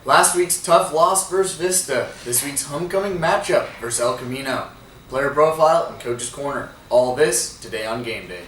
Last week's tough loss versus Vista. This week's homecoming matchup versus El Camino. Player profile and coach's corner. All this today on Game Day.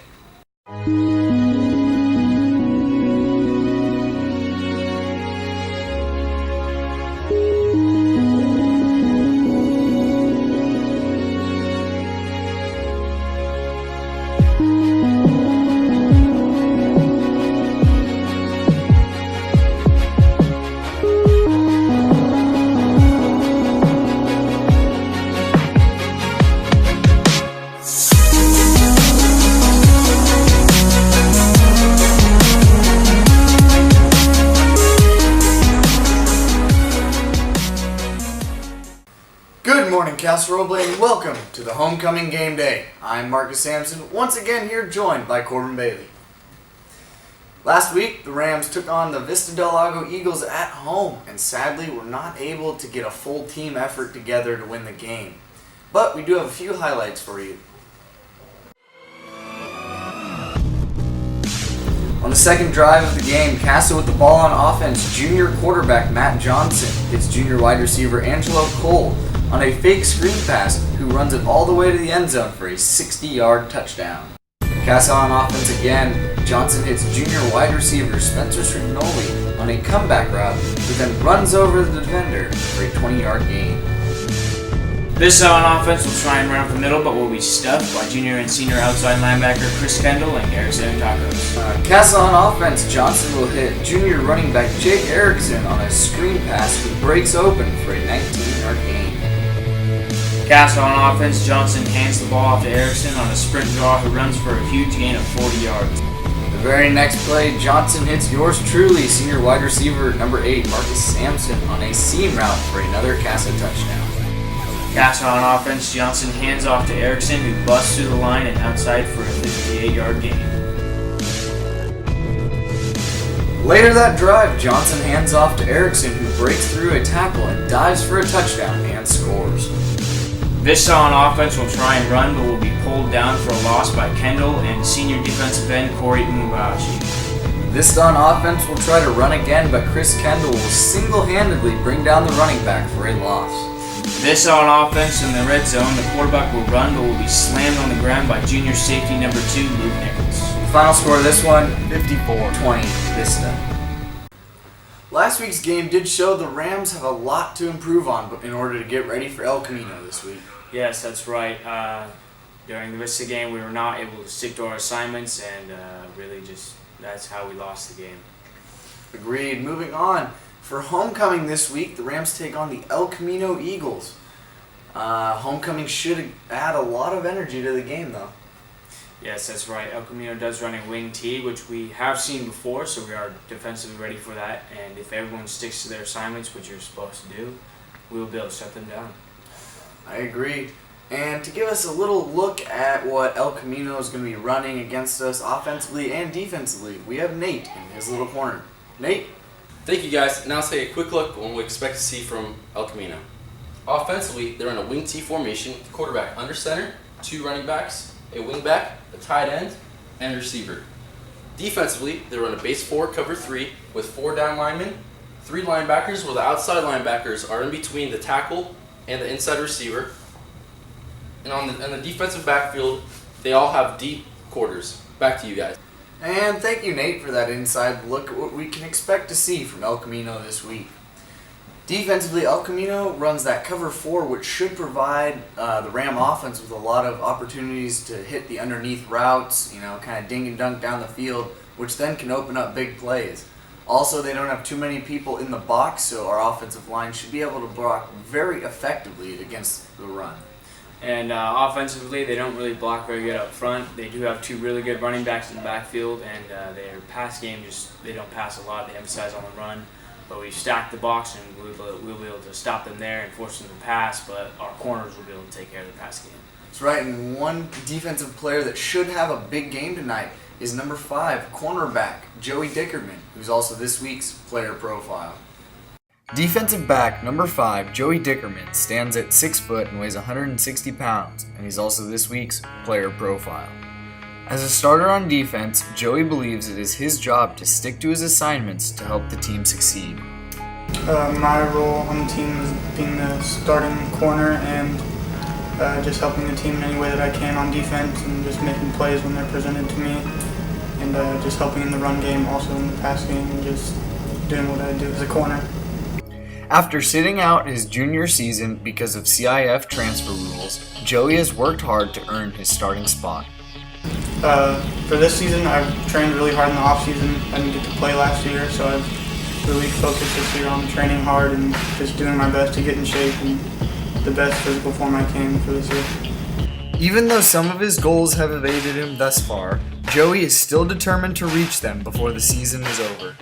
Good morning, Casa, Roble, and welcome to the Homecoming Game Day. I'm Marcus Sampson, once again here joined by Corbin Bailey. Last week, the Rams took on the Vista Del Lago Eagles at home, and sadly were not able to get a full team effort together to win the game. But we do have a few highlights for you. On the second drive of the game, Casa with the ball on offense, junior quarterback Matt Johnson hits junior wide receiver Angelo Cole on a fake screen pass, who runs it all the way to the end zone for a 60-yard touchdown. Casa on offense again, Johnson hits junior wide receiver Spencer Strignoli on a comeback route, who then runs over the defender for a 20-yard gain. Vista on offense will try and run up the middle, but will be stuffed by junior and senior outside linebacker Chris Kendall and Erickson Tacos. Casa on offense, Johnson will hit junior running back Jake Erickson on a screen pass, who breaks open for a 19-yard gain. Casa on offense, Johnson hands the ball off to Erickson on a sprint draw, who runs for a huge gain of 40 yards. The very next play, Johnson hits yours truly, senior wide receiver number 8 Marcus Sampson on a seam route for another Casa touchdown. Casa on offense, Johnson hands off to Erickson, who busts through the line and outside for a 58-yard gain. Later that drive, Johnson hands off to Erickson, who breaks through a tackle and dives for a touchdown and scores. Vista on offense will try and run, but will be pulled down for a loss by Kendall and senior defensive end Corey Umubashi. Vista on offense will try to run again, but Chris Kendall will single-handedly bring down the running back for a loss. Vista on offense in the red zone, the quarterback will run, but will be slammed on the ground by junior safety number 2 Luke Nichols. The final score of this one, 54-20 Vista. Last week's game did show the Rams have a lot to improve on in order to get ready for El Camino this week. Yes, that's right. During the Vista game, we were not able to stick to our assignments, and that's how we lost the game. Agreed. Moving on. For homecoming this week, the Rams take on the El Camino Eagles. Homecoming should add a lot of energy to the game, though. Yes, that's right. El Camino does run a wing T, which we have seen before, so we are defensively ready for that. And if everyone sticks to their assignments, which you're supposed to do, we will be able to shut them down. I agree. And to give us a little look at what El Camino is going to be running against us offensively and defensively, we have Nate in his little corner. Nate? Thank you, guys. Now let's take a quick look at what we expect to see from El Camino. Offensively, they're in a wing T formation with the quarterback under center, 2 running backs, a wing back, a tight end, and a receiver. Defensively, they run a base 4 cover 3 with 4 down linemen, 3 linebackers, where the outside linebackers are in between the tackle and the inside receiver. And on the defensive backfield, they all have deep quarters. Back to you guys. And thank you, Nate, for that inside look at what we can expect to see from El Camino this week. Defensively, El Camino runs that cover 4, which should provide the Ram offense with a lot of opportunities to hit the underneath routes, kind of ding and dunk down the field, which then can open up big plays. Also, they don't have too many people in the box, so our offensive line should be able to block very effectively against the run. And offensively, they don't really block very good up front. They do have 2 really good running backs in the backfield, and their pass game, they don't pass a lot. They emphasize on the run. But we've stacked the box, and we'll be able to stop them there and force them to pass, but our corners will be able to take care of the pass game. That's right, and one defensive player that should have a big game tonight is number 5, cornerback Joey Dickerman, who's also this week's player profile. Defensive back number 5, Joey Dickerman, stands at 6 foot and weighs 160 pounds, and he's also this week's player profile. As a starter on defense, Joey believes it is his job to stick to his assignments to help the team succeed. My role on the team is being the starting corner and just helping the team in any way that I can on defense and just making plays when they're presented to me, and just helping in the run game, also in the pass game, and just doing what I do as a corner. After sitting out his junior season because of CIF transfer rules, Joey has worked hard to earn his starting spot. For this season, I've trained really hard in the off season. I didn't get to play last year, so I've really focused this year on training hard and just doing my best to get in shape and the best physical form I can for this year. Even though some of his goals have evaded him thus far, Joey is still determined to reach them before the season is over.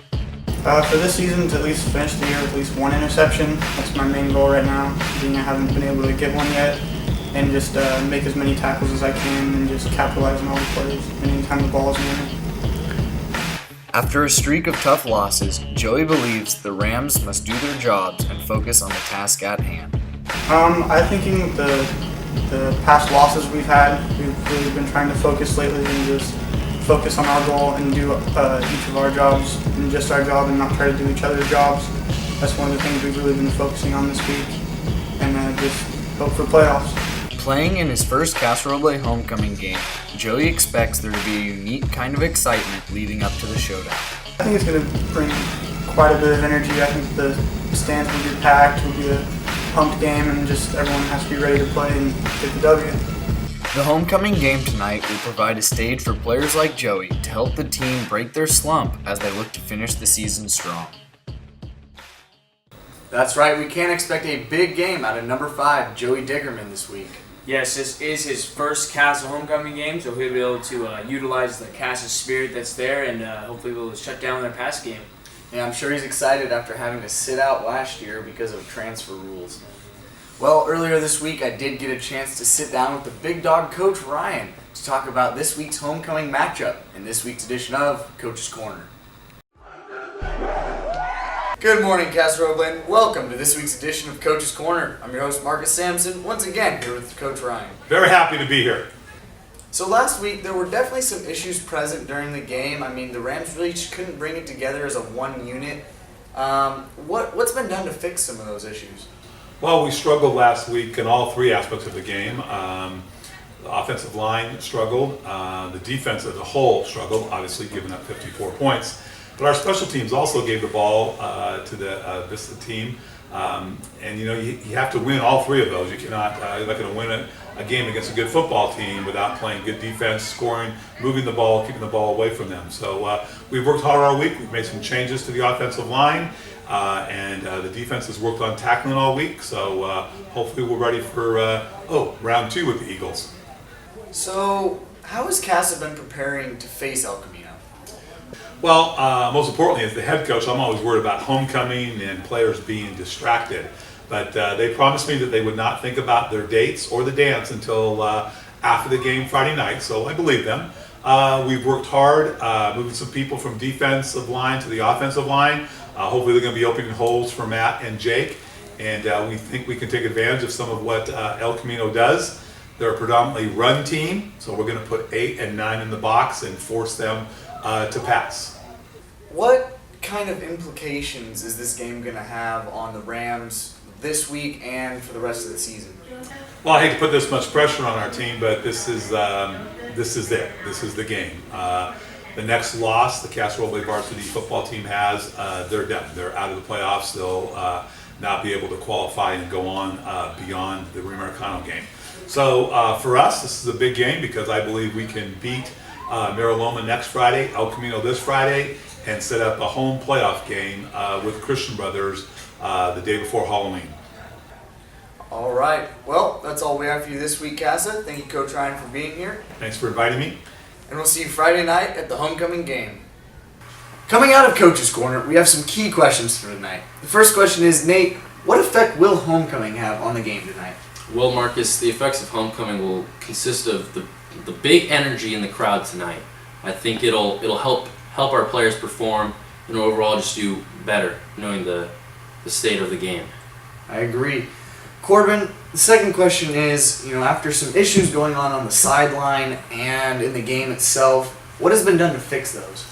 For this season, to at least finish the year with at least one interception. That's my main goal right now, being I haven't been able to get one yet, and just make as many tackles as I can and just capitalize on all the plays anytime the ball is near me. After a streak of tough losses, Joey believes the Rams must do their jobs and focus on the task at hand. I think in the past losses we've had, we've really been trying to focus lately and just focus on our goal and do each of our jobs and just our job and not try to do each other's jobs. That's one of the things we've really been focusing on this week, and just hope for playoffs. Playing in his first Casa Roble homecoming game, Joey expects there to be a unique kind of excitement leading up to the showdown. I think it's going to bring quite a bit of energy. I think the stands will be packed, it will be a pumped game, and just everyone has to be ready to play and get the W. The homecoming game tonight will provide a stage for players like Joey to help the team break their slump as they look to finish the season strong. That's right, we can expect a big game out of number 5, Joey Diggerman, this week. Yes, this is his first Casa homecoming game, so he'll be able to utilize the Casa spirit that's there and hopefully be able to shut down their pass game. Yeah, I'm sure he's excited after having to sit out last year because of transfer rules. Well, earlier this week, I did get a chance to sit down with the big dog coach Ryan to talk about this week's homecoming matchup in this week's edition of Coach's Corner. Good morning, Casa Roble, and welcome to this week's edition of Coach's Corner. I'm your host, Marcus Sampson, once again here with Coach Ryan. Very happy to be here. So last week, there were definitely some issues present during the game. I mean, the Rams really just couldn't bring it together as a one unit. What's been done to fix some of those issues? Well, we struggled last week in all three aspects of the game. The offensive line struggled. The defense as a whole struggled, obviously giving up 54 points. But our special teams also gave the ball to the Vista team. And you know, you have to win all three of those. You cannot, you're not going to win a game against a good football team without playing good defense, scoring, moving the ball, keeping the ball away from them. So we've worked hard all week. We've made some changes to the offensive line. And the defense has worked on tackling all week. So hopefully we're ready for round 2 with the Eagles. So how has Casa been preparing to face El Camino? Well, most importantly, as the head coach, I'm always worried about homecoming and players being distracted. But they promised me that they would not think about their dates or the dance until after the game Friday night, so I believe them. We've worked hard, moving some people from defensive line to the offensive line. Hopefully they're going to be opening holes for Matt and Jake, and we think we can take advantage of some of what El Camino does. They're a predominantly run team, so we're going to put 8 and 9 in the box and force them to pass. What kind of implications is this game going to have on the Rams this week and for the rest of the season? Well, I hate to put this much pressure on our team, but this is it. This is the game. The next loss the Casa Roble varsity football team has, they're done. They're out of the playoffs. They'll not be able to qualify and go on beyond the Americano game. So for us, this is a big game because I believe we can beat Mariloma next Friday, El Camino this Friday, and set up a home playoff game with Christian Brothers the day before Halloween. All right. Well, that's all we have for you this week, Casa. Thank you, Coach Ryan, for being here. Thanks for inviting me. And we'll see you Friday night at the homecoming game. Coming out of Coach's Corner, we have some key questions for tonight. The first question is, Nate, what effect will homecoming have on the game tonight? Well, Marcus, the effects of homecoming will consist of the big energy in the crowd tonight. I think it'll help our players perform and overall just do better, knowing the state of the game. I agree. Corbin, the second question is, after some issues going on the sideline and in the game itself, what has been done to fix those?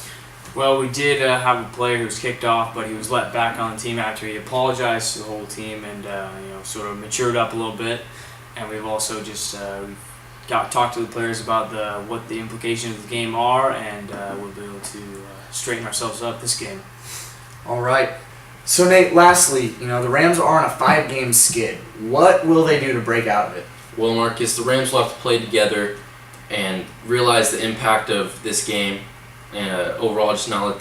Well, we did have a player who was kicked off, but he was let back on the team after he apologized to the whole team and sort of matured up a little bit. And we've also just talked to the players about what the implications of the game are, and we'll be able to straighten ourselves up this game. All right. So Nate, lastly, the Rams are on a 5-game skid. What will they do to break out of it? Well, Marcus, the Rams will have to play together and realize the impact of this game, and overall just not let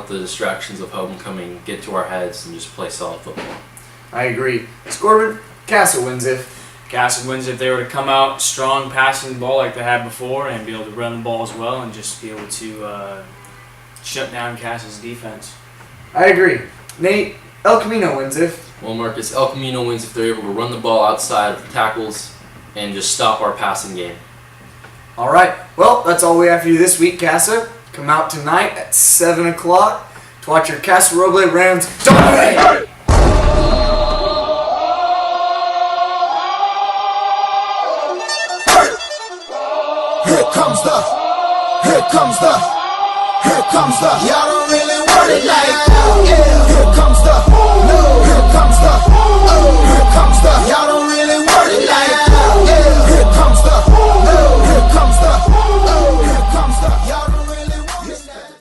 the distractions of homecoming get to our heads and just play solid football. I agree. Scorbin, Casa wins if. Casa wins if they were to come out strong, passing the ball like they had before, and be able to run the ball as well, and just be able to shut down Casa's defense. I agree. Nate, El Camino wins if. Well, Marcus, El Camino wins if they're able to run the ball outside of the tackles and just stop our passing game. All right. Well, that's all we have for you this week, Casa. Come out tonight at 7 o'clock to watch your Casa Roble Rams dominate. Here comes the, y'all don't really want it like